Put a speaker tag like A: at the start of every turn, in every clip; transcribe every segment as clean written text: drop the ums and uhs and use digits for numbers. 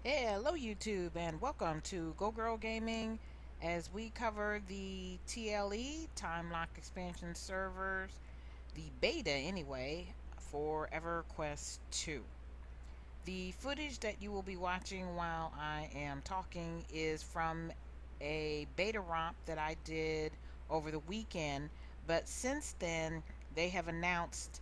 A: Hello YouTube and welcome to Go Girl Gaming as we cover the TLE Time Lock Expansion servers, the beta anyway, for EverQuest II. The footage that you will be watching while I am talking is from a beta romp that I did over the weekend, but since then they have announced,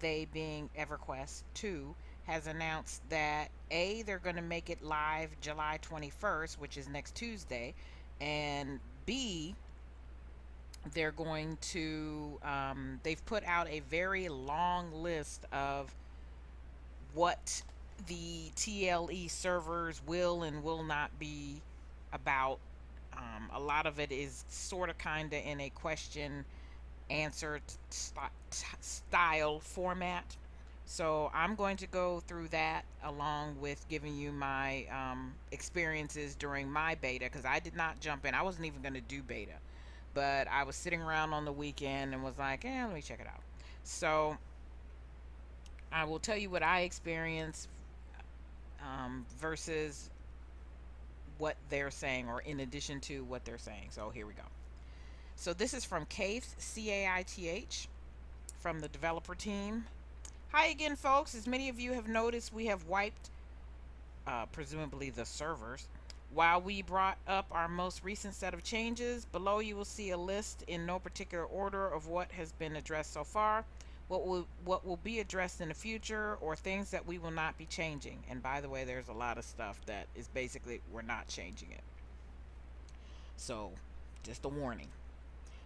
A: they being EverQuest 2, has announced that they're going to make it live July 21st, which is next Tuesday, and B, they're going to, they've put out a very long list of what the TLE servers will and will not be about. A lot of it is sort of kind of in a question answer style format. So I'm going to go through that along with giving you my experiences during my beta, because I did not jump in. I wasn't even going to do beta, but I was sitting around on the weekend and was like, let me check it out. So I will tell you what I experienced versus what they're saying, or in addition to what they're saying. So here we go. So this is from Caith, Caith, from the developer team. Hi again, folks. As many of you have noticed, we have wiped, presumably the servers. While we brought up our most recent set of changes, below you will see a list in no particular order of what has been addressed so far, what will be addressed in the future, or things that we will not be changing. And by the way, there's a lot of stuff that is basically we're not changing it. So, just a warning.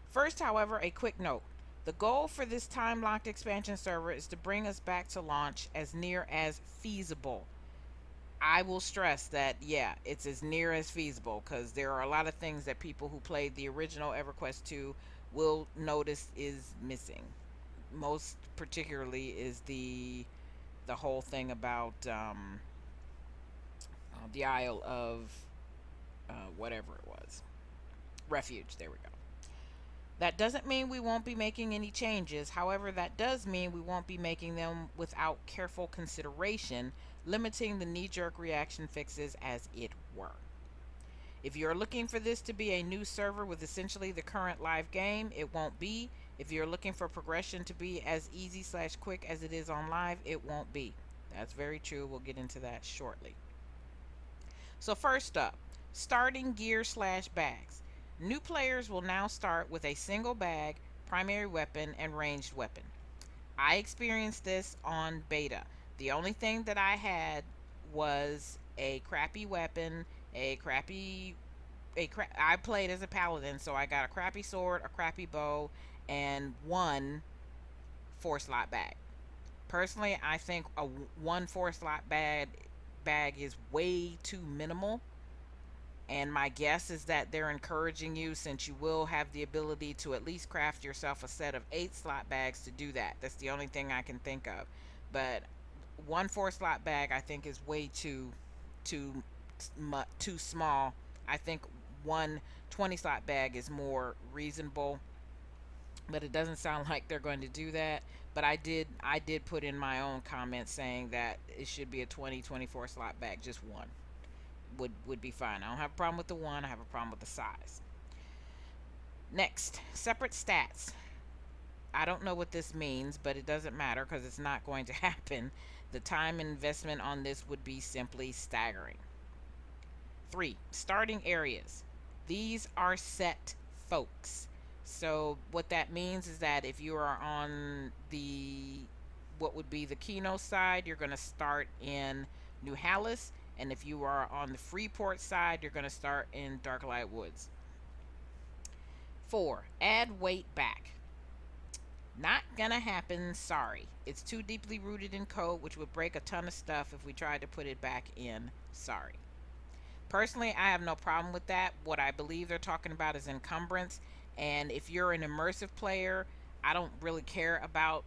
A: First, however, a quick note. The goal for this time-locked expansion server is to bring us back to launch as near as feasible. I will stress that, yeah, it's as near as feasible, because there are a lot of things that people who played the original EverQuest 2 will notice is missing. Most particularly is the whole thing about the Isle of whatever it was. Refuge, there we go. That doesn't mean we won't be making any changes. However, that does mean we won't be making them without careful consideration, limiting the knee-jerk reaction fixes, as it were. If you're looking for this to be a new server with essentially the current live game, it won't be. If you're looking for progression to be as easy/quick as it is on live, it won't be. That's very true. We'll get into that shortly. So first up, starting gear/bags. New players will now start with a single bag, primary weapon, and ranged weapon. I experienced this on beta. The only thing that I had was a crappy weapon, I played as a paladin, so I got a crappy sword, a crappy bow, and one 4-slot bag. Personally, I think a one 4-slot bag is way too minimal, and my guess is that they're encouraging you, since you will have the ability to at least craft yourself a set of 8-slot bags, to do that. That's the only thing I can think of. But one 4-slot bag, I think, is way too too small. I think one 20-slot bag is more reasonable, but it doesn't sound like they're going to do that. But I did put in my own comments saying that it should be a 24 slot bag. Just one would be fine. I don't have a problem with the one. I have a problem with the size. Next, separate stats. I don't know what this means, but it doesn't matter because it's not going to happen. The time investment on this would be simply staggering. 3, starting areas. These are set, folks. So what that means is that if you are on the, what would be the Kino side, you're going to start in New Hallis, and if you are on the Freeport side, you're going to start in Darklight Woods. 4, add weight back. Not gonna happen, sorry. It's too deeply rooted in code, which would break a ton of stuff if we tried to put it back in, sorry. Personally, I have no problem with that. What I believe they're talking about is encumbrance. And if you're an immersive player, I don't really care about,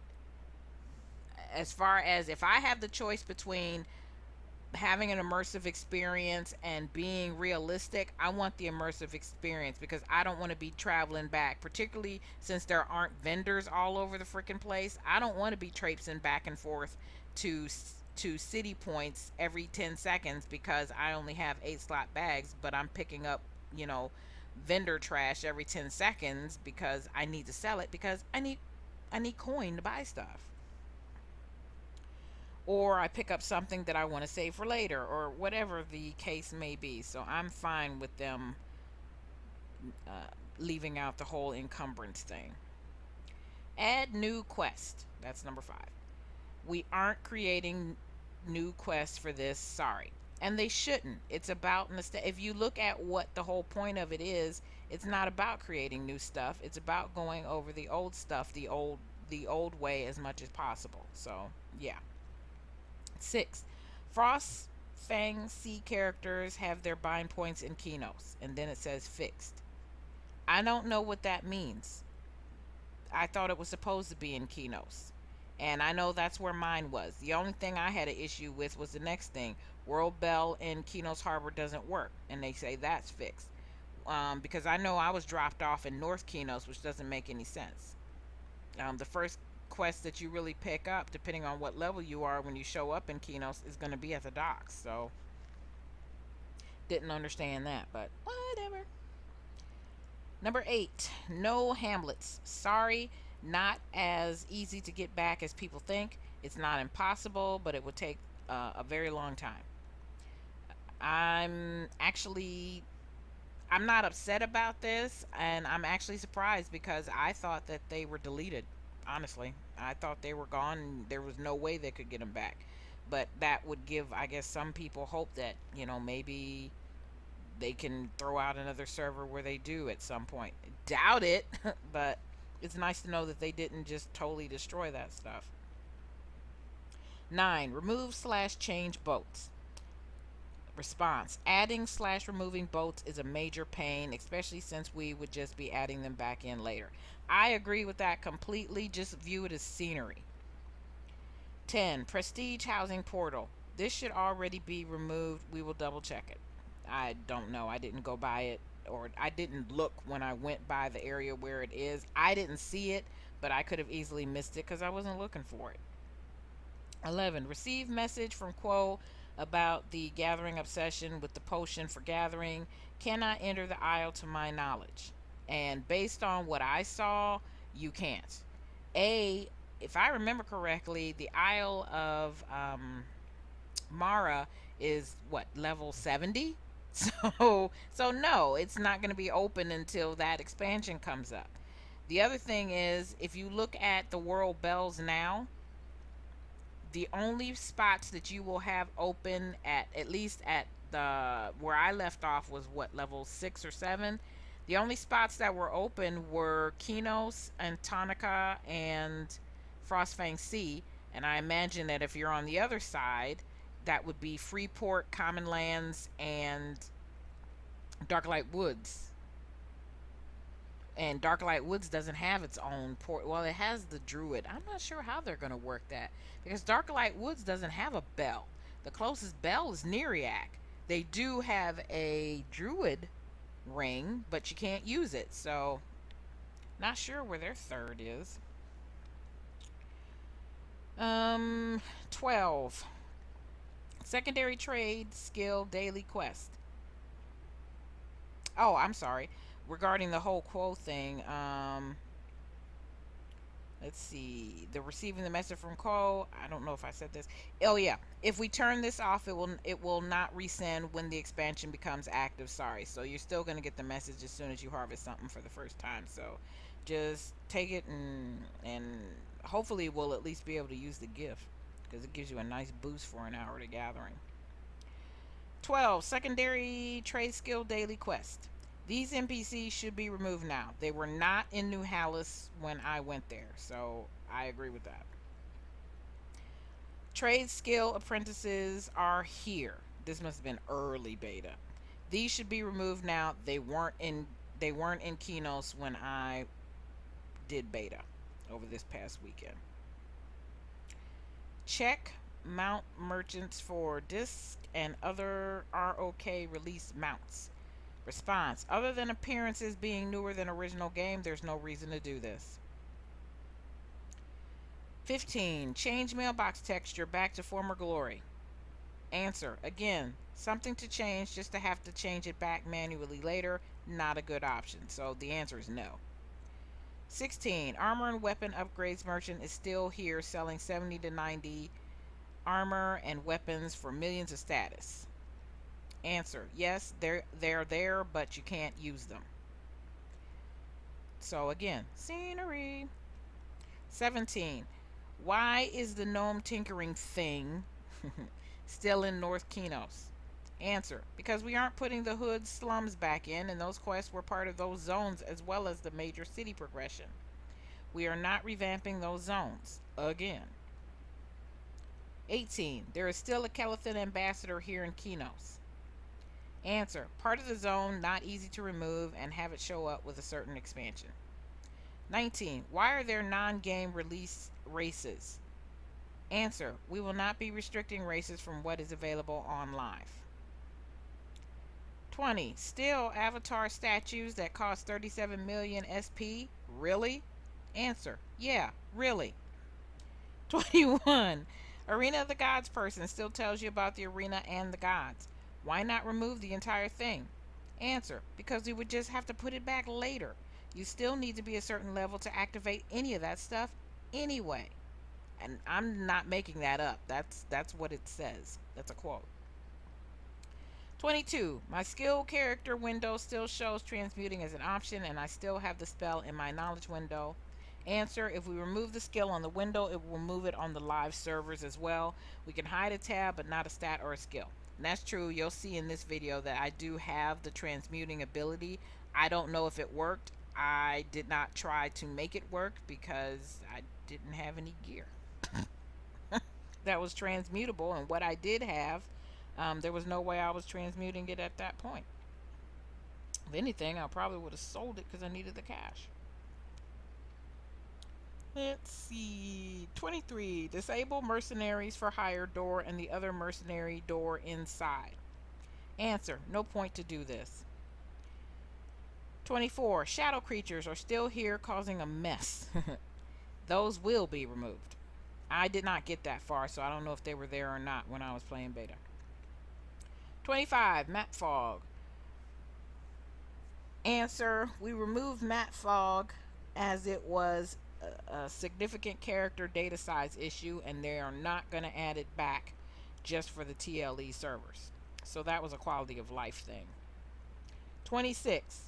A: as far as if I have the choice between having an immersive experience and being realistic, I want the immersive experience, because I don't want to be traveling back, particularly since there aren't vendors all over the freaking place. I don't want to be traipsing back and forth to to city points every 10 seconds because I only have 8 slot bags, but I'm picking up, you know, vendor trash every 10 seconds because I need to sell it because I need coin to buy stuff. Or I pick up something that I want to save for later or whatever the case may be. So I'm fine with them uh, leaving out the whole encumbrance thing. Add new quest. That's number 5. We aren't creating new quests for this. Sorry. And they shouldn't. It's about if you look at what the whole point of it is, it's not about creating new stuff. It's about going over the old stuff, the old way as much as possible. So, yeah. 6. Frost Fang C characters have their bind points in Keynotes, and then it says fixed. I don't know what that means. I thought it was supposed to be in Keynotes. And I know that's where mine was. The only thing I had an issue with was the next thing. World Bell in Keynotes Harbor doesn't work. And they say that's fixed. Because I know I was dropped off in North Keynotes, which doesn't make any sense. The first quest that you really pick up, depending on what level you are when you show up in Keynotes, is going to be at the docks. So, didn't understand that, but whatever. Number 8, no hamlets. Sorry, not as easy to get back as people think. It's not impossible, but it would take a very long time. I'm not upset about this, and I'm actually surprised because I thought that they were deleted. Honestly, I thought they were gone and there was no way they could get them back. But that would give, I guess, some people hope that, maybe they can throw out another server where they do at some point. Doubt it, but it's nice to know that they didn't just totally destroy that stuff. 9. Remove/change boats. Response: adding / removing boats is a major pain, especially since we would just be adding them back in later. I agree with that completely. Just view it as scenery. 10. Prestige housing portal. This should already be removed. We will double check it. I don't know. I didn't go by it, or I didn't look when I went by the area where it is. I didn't see it, but I could have easily missed it because I wasn't looking for it. 11. Receive message from Quo about the gathering obsession with the potion for gathering. Cannot enter the aisle to my knowledge. And based on what I saw, you can't. If I remember correctly, the Isle of Mara is what, level 70? So no, it's not going to be open until that expansion comes up. The other thing is, if you look at the world bells now, the only spots that you will have open at least at the where I left off was what, level 6 or 7. The only spots that were open were Kinos and Tonica and Frostfang Sea, and I imagine that if you're on the other side, that would be Freeport, Common Lands, and Darklight Woods. And Darklight Woods doesn't have its own port. Well, it has the Druid. I'm not sure how they're going to work that because Darklight Woods doesn't have a bell. The closest bell is Neriac. They do have a Druid ring, but you can't use it. So, not sure where their third is. 12. Secondary trade skill daily quest. Oh, I'm sorry. Regarding the whole Quo thing, let's see. The receiving the message from Quo. I don't know if I said this. Oh yeah. If we turn this off, it will not resend when the expansion becomes active. Sorry. So you're still gonna get the message as soon as you harvest something for the first time. So just take it and hopefully we'll at least be able to use the gift because it gives you a nice boost for an hour to gathering. 12. Secondary trade skill daily quest. These NPCs should be removed now. They were not in New Hallis when I went there, so I agree with that. Trade skill apprentices are here. This must have been early beta. These should be removed now. They weren't in Keynotes when I did beta over this past weekend. Check mount merchants for disc and other ROK release mounts. Response: other than appearances being newer than original game, there's no reason to do this. 15. Change mailbox texture back to former glory. Answer. Again, something to change just to have to change it back manually later. Not a good option. So the answer is no. 16. Armor and weapon upgrades merchant is still here selling 70 to 90 armor and weapons for millions of status. Answer. Yes, they're there, but you can't use them. So again, scenery. 17. Why is the gnome tinkering thing still in North Kinos? Answer. Because we aren't putting the hood slums back in, and those quests were part of those zones as well as the major city progression. We are not revamping those zones. Again. 18. There is still a Kelethan ambassador here in Kinos. Answer. Part of the zone, not easy to remove, and have it show up with a certain expansion. 19. Why are there non-game release races? Answer. We will not be restricting races from what is available on live. 20. Still avatar statues that cost 37 million SP? Really? Answer. Yeah, really. 21. Arena of the Gods person still tells you about the arena and the gods. Why not remove the entire thing? Answer. Because we would just have to put it back later. You still need to be a certain level to activate any of that stuff anyway. And I'm not making that up. That's what it says. That's a quote. 22. My skill character window still shows transmuting as an option, and I still have the spell in my knowledge window. Answer. If we remove the skill on the window, it will remove it on the live servers as well. We can hide a tab, but not a stat or a skill. And that's true. You'll see in this video that I do have the transmuting ability. I don't know if it worked. I did not try to make it work because I didn't have any gear that was transmutable, and what I did have, there was no way I was transmuting it at that point. If anything, I probably would have sold it because I needed the cash. Let's see. 23. Disable mercenaries for hire door and the other mercenary door inside. Answer. No point to do this. 24. Shadow creatures are still here causing a mess. Those will be removed. I did not get that far, so I don't know if they were there or not when I was playing beta. 25. Map fog. Answer. We removed map fog as it was a significant character data size issue, and they are not going to add it back just for the TLE servers. So that was a quality of life thing. 26.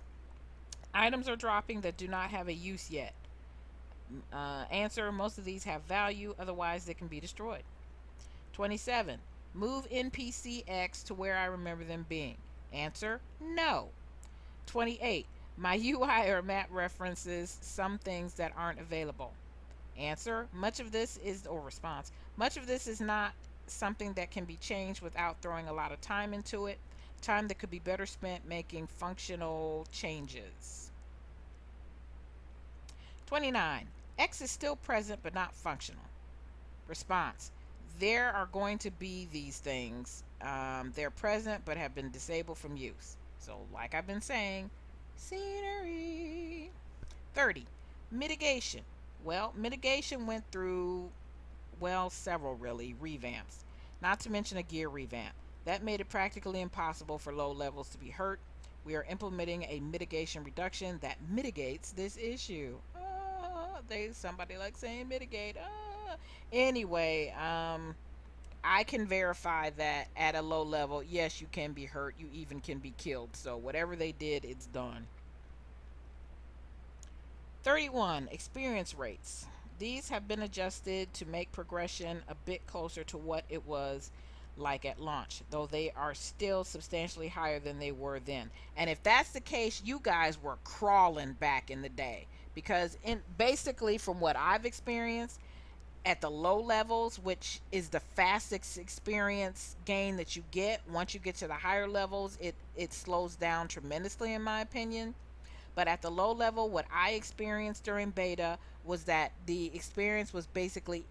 A: Items are dropping that do not have a use yet. Answer. Most of these have value, otherwise they can be destroyed. 27. Move NPC X to where I remember them being. Answer. No. 28. My UI or map references some things that aren't available. Answer. Much of this is, or response, much of this is not something that can be changed without throwing a lot of time into it. Time that could be better spent making functional changes. 29. X is still present but not functional. Response. There are going to be these things. They're present but have been disabled from use. So like I've been saying, scenery. 30. Mitigation. Well, mitigation went through, well, several really revamps. Not to mention a gear revamp. That made it practically impossible for low levels to be hurt. We are implementing a mitigation reduction that mitigates this issue. Somebody likes saying mitigate. Anyway, I can verify that at a low level, yes, you can be hurt. You even can be killed. So whatever they did, it's done. 31. Experience rates. These have been adjusted to make progression a bit closer to what it was like at launch, though they are still substantially higher than they were then. And if that's the case, you guys were crawling back in the day, because basically from what I've experienced at the low levels, which is the fastest experience gain that you get, once you get to the higher levels, it slows down tremendously in my opinion. But at the low level, what I experienced during beta was that the experience was basically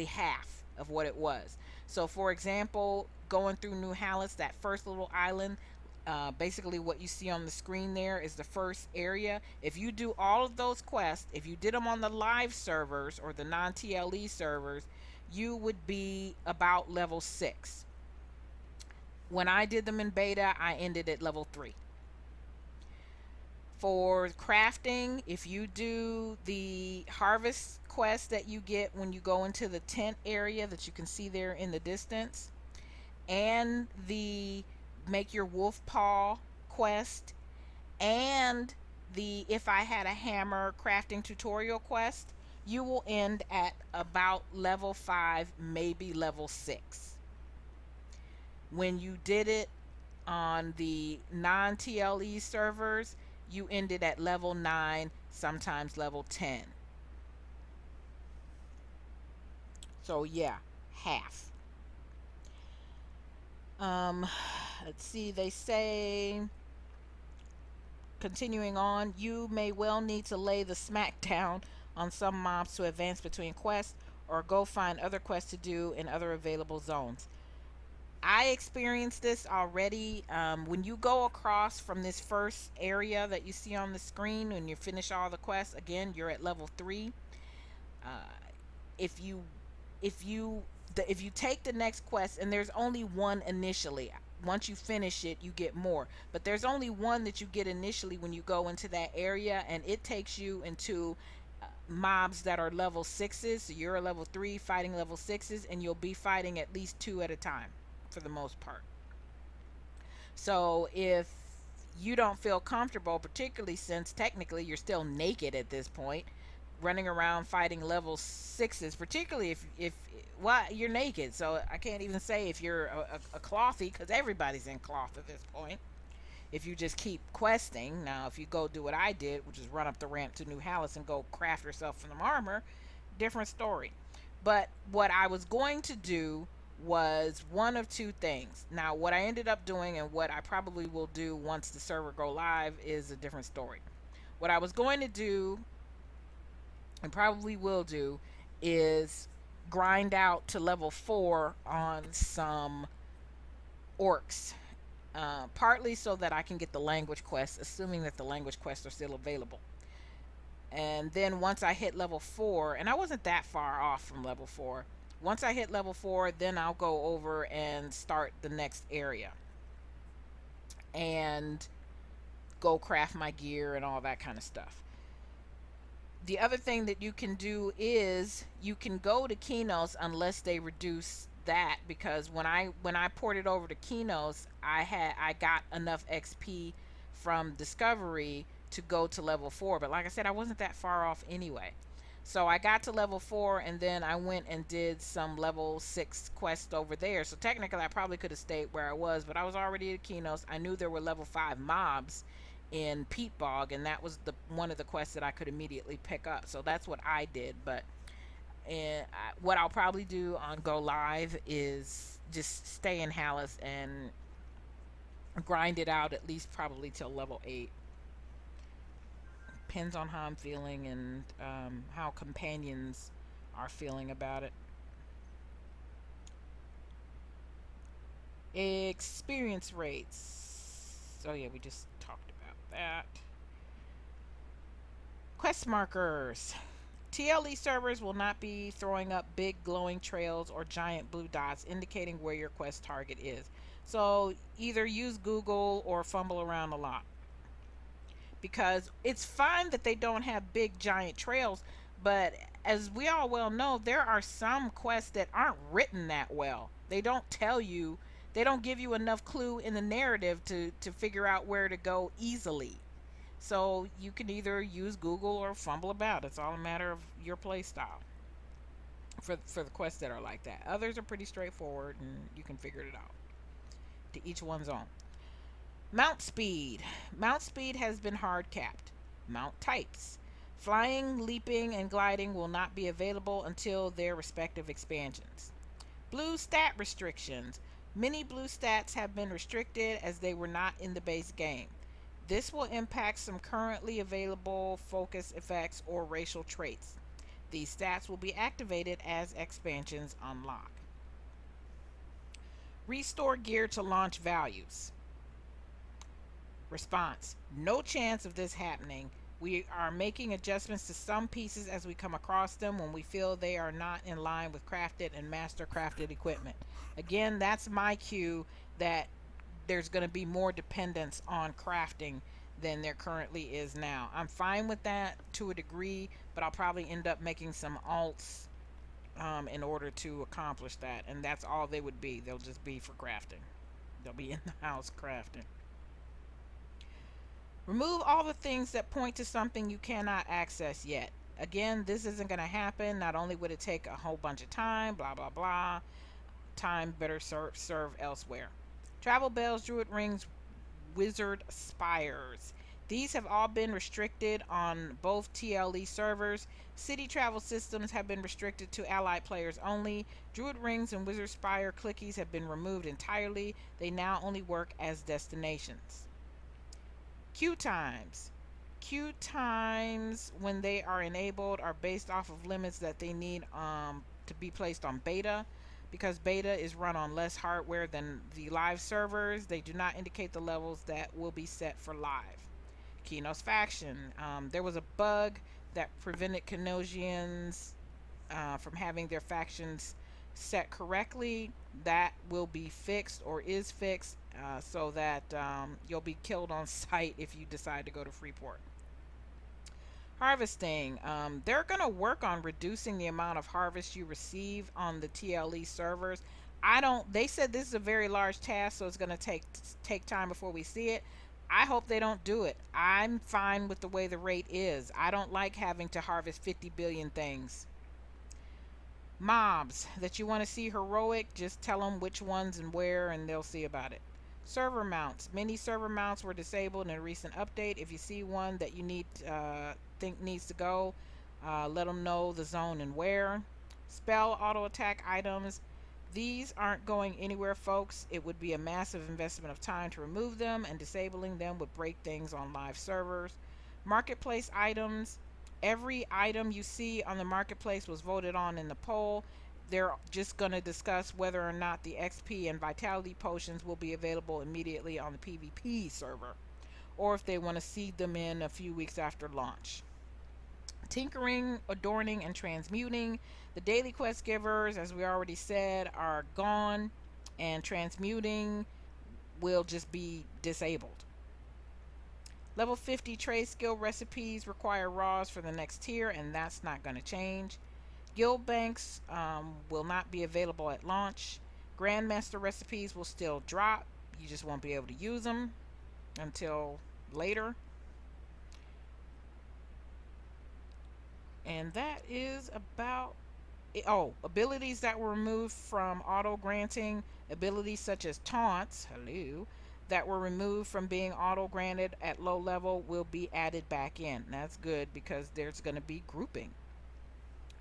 A: half of what it was. So for example, going through New Hallis, that first little island, Basically, what you see on the screen there is the first area. If you do all of those quests, if you did them on the live servers or the non TLE servers, you would be about level 6. When I did them in beta, I ended at level 3. For crafting, if you do the harvest quest that you get when you go into the tent area that you can see there in the distance, and the make your wolf paw quest, and the if I had a hammer crafting tutorial quest, you will end at about level 5, maybe level 6. When you did it on the non TLE servers, you ended at level 9, sometimes level 10. So yeah, half. Let's see, they say, continuing on, you may well need to lay the smackdown on some mobs to advance between quests, or go find other quests to do in other available zones. I experienced this already. When you go across from this first area that you see on the screen, when you finish all the quests, again, you're at level 3. Uh, if you if you if you take the next quest, and there's only one initially, once you finish it you get more, but there's only one that you get initially when you go into that area, and it takes you into mobs that are level 6s. So you're a level 3 fighting level 6s, and you'll be fighting at least 2 at a time for the most part. So if you don't feel comfortable, particularly since technically you're still naked at this point, running around fighting level 6s, particularly if well, you're naked, so I can't even say if you're a clothy, because everybody's in cloth at this point. If you just keep questing, now if you go do what I did, which is run up the ramp to New Hallis and go craft yourself some armor, different story. But what I was going to do was one of two things. Now, what I ended up doing, and what I probably will do once the server go live, is a different story. What I was going to do, and probably will do, is grind out to level 4 on some orcs. Partly so that I can get the language quests, assuming that the language quests are still available. And then once I hit level 4, and I wasn't that far off from level 4, once I hit level 4, then I'll go over and start the next area and go craft my gear and all that kind of stuff. The other thing that you can do is you can go to Kinos unless they reduce that, because when I ported over to Kinos, I got enough XP from Discovery to go to level 4, but like I said, I wasn't that far off anyway. So I got to level 4, and then I went and did some level 6 quests over there. So technically I probably could have stayed where I was, but I was already at Kinos. I knew there were level 5 mobs in Peat Bog, and that was the one of the quests that I could immediately pick up. So that's what I did. But what I'll probably do on Go Live is just stay in Hallis and grind it out at least probably till level 8. Depends on how I'm feeling and how companions are feeling about it. Experience rates. Oh yeah, we just talked about that. Quest markers. TLE servers will not be throwing up big glowing trails or giant blue dots indicating where your quest target is. So either use Google or fumble around a lot. Because it's fine that they don't have big giant trails, but as we all well know, there are some quests that aren't written that well. They don't tell you, they don't give you enough clue in the narrative to figure out where to go easily. So you can either use Google or fumble about. It's all a matter of your play style for the quests that are like that. Others are pretty straightforward and you can figure it out. To each one's own. Mount speed. Mount speed has been hard capped. Mount types. Flying, leaping, and gliding will not be available until their respective expansions. Blue stat restrictions. Many blue stats have been restricted as they were not in the base game. This will impact some currently available focus effects or racial traits. These stats will be activated as expansions unlock. Restore gear to launch values. Response: no chance of this happening. We are making adjustments to some pieces as we come across them when we feel they are not in line with crafted and master crafted equipment. Again, that's my cue that there's going to be more dependence on crafting than there currently is now. I'm fine with that to a degree, but I'll probably end up making some alts in order to accomplish that, and that's all they would be. They'll just be for crafting. They'll be in the house crafting. Remove all the things that point to something you cannot access yet. Again, this isn't going to happen. Not only would it take a whole bunch of time, blah, blah, blah, time better serve elsewhere. Travel bells, druid rings, wizard spires. These have all been restricted on both TLE servers. City travel systems have been restricted to allied players only. Druid rings and wizard spire clickies have been removed entirely. They now only work as destinations. Queue times. Queue times, when they are enabled, are based off of limits that they need to be placed on beta. Because beta is run on less hardware than the live servers, they do not indicate the levels that will be set for live. Keno's faction. There was a bug that prevented Kenosians from having their factions set correctly. That will be fixed or is fixed, so that you'll be killed on sight if you decide to go to Freeport. Harvesting. They're going to work on reducing the amount of harvest you receive on the TLE servers. They said this is a very large task, so it's going to take time before we see it. I hope they don't do it. I'm fine with the way the rate is. I don't like having to harvest 50 billion things. Mobs that you want to see heroic, just tell them which ones and where, and they'll see about it. Server mounts. Many server mounts were disabled in a recent update. If you see one that you think needs to go, let them know the zone and where. Spell auto attack items. These aren't going anywhere, folks. It would be a massive investment of time to remove them, and disabling them would break things on live servers. Marketplace items. Every item you see on the marketplace was voted on in the poll. They're just going to discuss whether or not the XP and vitality potions will be available immediately on the PvP server, or if they want to seed them in a few weeks after launch. Tinkering, adorning, and transmuting. The daily quest givers, as we already said, are gone, and transmuting will just be disabled. Level 50 trade skill recipes require raws for the next tier, and that's not going to change. Guild banks will not be available at launch. Grandmaster recipes will still drop. You just won't be able to use them until later. And that is about it. Oh, abilities that were removed from auto granting. Abilities such as taunts, hello, that were removed from being auto granted at low level will be added back in. And that's good because there's going to be grouping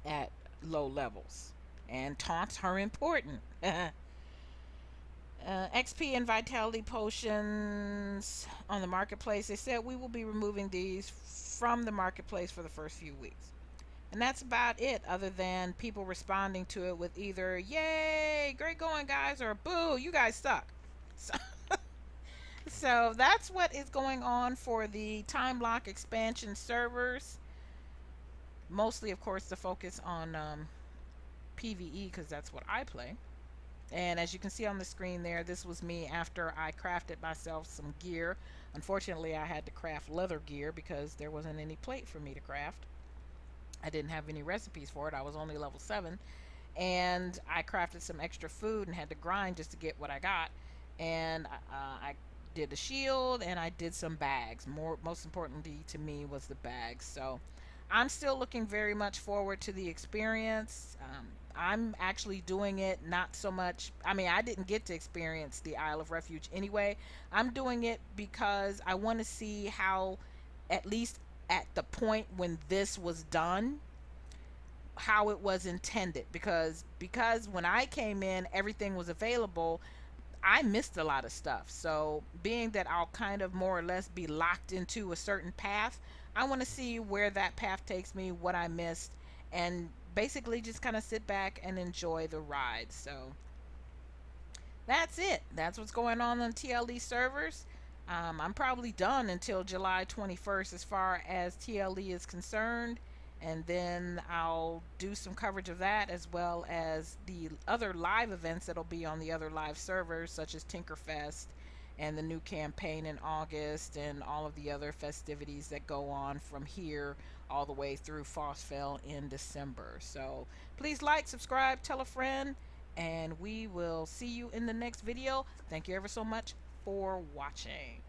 A: at low levels, and taunts are important. XP and vitality potions on the marketplace. They said we will be removing these from the marketplace for the first few weeks. And that's about it, other than people responding to it with either yay, great going guys, or boo, you guys suck. So that's what is going on for the time block expansion servers. Mostly, of course, the focus on PvE, because that's what I play. And as you can see on the screen there, this was me after I crafted myself some gear. Unfortunately, I had to craft leather gear because there wasn't any plate for me to craft. I didn't have any recipes for it. I was only level 7. And I crafted some extra food and had to grind just to get what I got. And I did a shield and I did some bags. Most importantly to me was the bags. So I'm still looking very much forward to the experience. I'm actually doing it not so much. I mean, I didn't get to experience the Isle of Refuge anyway. I'm doing it because I want to see how, at least at the point when this was done, how it was intended. Because when I came in, everything was available. I missed a lot of stuff. So being that I'll kind of more or less be locked into a certain path, I want to see where that path takes me, what I missed, and basically just kind of sit back and enjoy the ride. So that's it. That's what's going on TLE servers. I'm probably done until July 21st as far as TLE is concerned. And then I'll do some coverage of that as well as the other live events that'll be on the other live servers, such as Tinkerfest and the new campaign in August and all of the other festivities that go on from here all the way through Fossfell in December. So please like, subscribe, tell a friend, and we will see you in the next video. Thank you ever so much for watching.